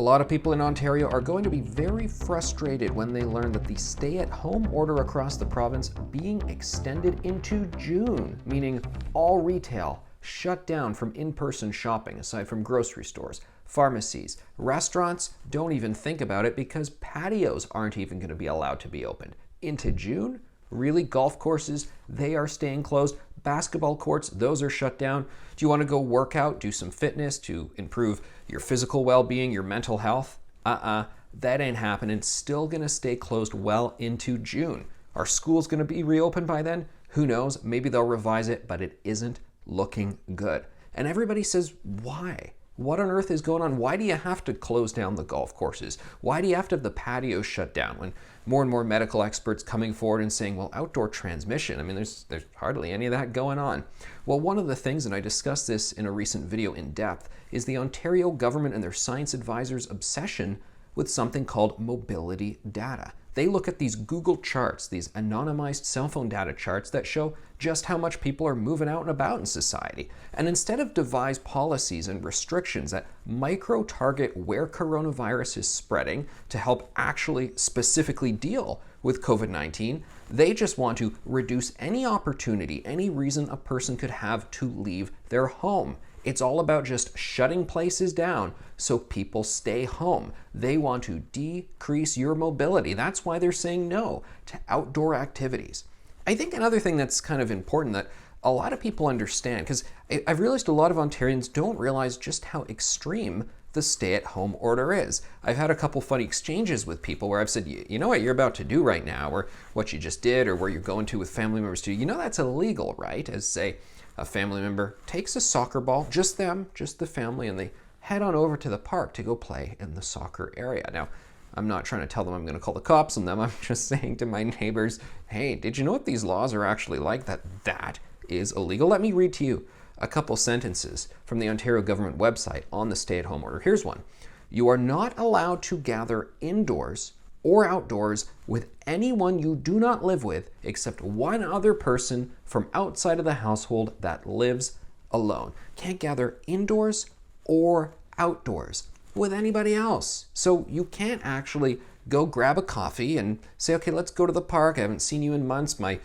A lot of people in Ontario are going to be very frustrated when they learn that the stay-at-home order across the province being extended into June, meaning all retail shut down from in-person shopping aside from grocery stores, pharmacies, restaurants. Don't even think about it because patios aren't even going to be allowed to be opened. Into June? Really? Golf courses, they are staying closed. Basketball courts, those are shut down. Do you want to go work out, do some fitness to improve your physical well-being, your mental health? That ain't happening. It's still going to stay closed well into June. Are schools going to be reopened by then? Who knows? Maybe they'll revise it, but it isn't looking good. And everybody says, why? What on earth is going on? Why do you have to close down the golf courses? Why do you have to have the patios shut down? When more and more medical experts coming forward and saying, well, outdoor transmission, I mean, there's hardly any of that going on. Well, one of the things, and I discussed this in a recent video in depth, is the Ontario government and their science advisors' obsession with something called mobility data. They look at these Google charts, these anonymized cell phone data charts that show just how much people are moving out and about in society. And instead of devise policies and restrictions that micro-target where coronavirus is spreading to help actually specifically deal with COVID-19, they just want to reduce any opportunity, any reason a person could have to leave their home. It's all about just shutting places down so people stay home. They want to decrease your mobility. That's why they're saying no to outdoor activities. I think another thing that's kind of important that a lot of people understand, because I've realized a lot of Ontarians don't realize just how extreme the stay-at-home order is. I've had a couple funny exchanges with people where I've said, you know what you're about to do right now, or what you just did, or where you're going to with family members too, you know that's illegal, right? As say, a family member takes a soccer ball, just them, just the family, and they head on over to the park to go play in the soccer area. Now, I'm not trying to tell them I'm going to call the cops on them. I'm just saying to my neighbors, hey, did you know what these laws are actually like? That is illegal. Let me read to you a couple sentences from the Ontario government website on the stay-at-home order. Here's one. You are not allowed to gather indoors or outdoors with anyone you do not live with except one other person from outside of the household that lives alone. Can't gather indoors or outdoors with anybody else. So you can't actually go grab a coffee and say, okay, let's go to the park. I haven't seen you in months. My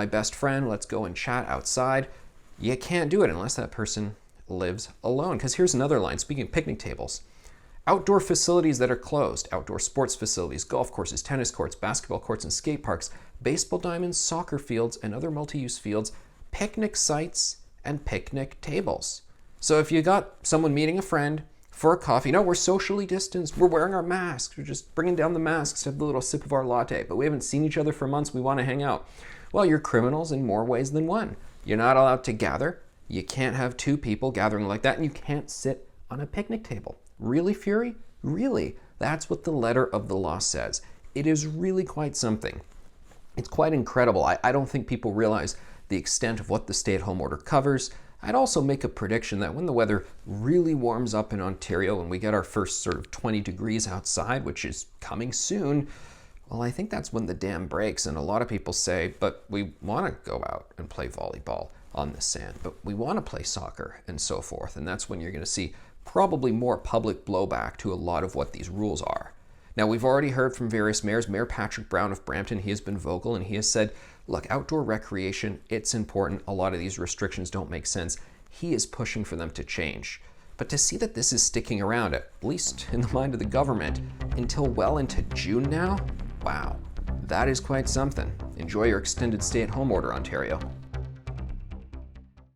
best friend, let's go and chat outside. You can't do it unless that person lives alone. Because here's another line, speaking of picnic tables. Outdoor facilities that are closed, outdoor sports facilities, golf courses, tennis courts, basketball courts and skate parks, baseball diamonds, soccer fields, and other multi-use fields, picnic sites, and picnic tables. So if you got someone meeting a friend for a coffee, no, we're socially distanced, we're wearing our masks, we're just bringing down the masks to have the little sip of our latte, but we haven't seen each other for months, we want to hang out. Well, you're criminals in more ways than one. You're not allowed to gather, you can't have two people gathering like that, and you can't sit on a picnic table. Really, FUREY? Really? That's what the letter of the law says. It is really quite something. It's quite incredible. I don't think people realize the extent of what the stay-at-home order covers. I'd also make a prediction that when the weather really warms up in Ontario and we get our first sort of 20 degrees outside, which is coming soon, well, I think that's when the dam breaks. And a lot of people say, but we want to go out and play volleyball on the sand, but we want to play soccer and so forth. And that's when you're going to see probably more public blowback to a lot of what these rules are. Now, we've already heard from various mayors. Mayor Patrick Brown of Brampton, he has been vocal and he has said, look, outdoor recreation, it's important. A lot of these restrictions don't make sense. He is pushing for them to change. But to see that this is sticking around, at least in the mind of the government, until well into June now, wow, that is quite something. Enjoy your extended stay-at-home order, Ontario.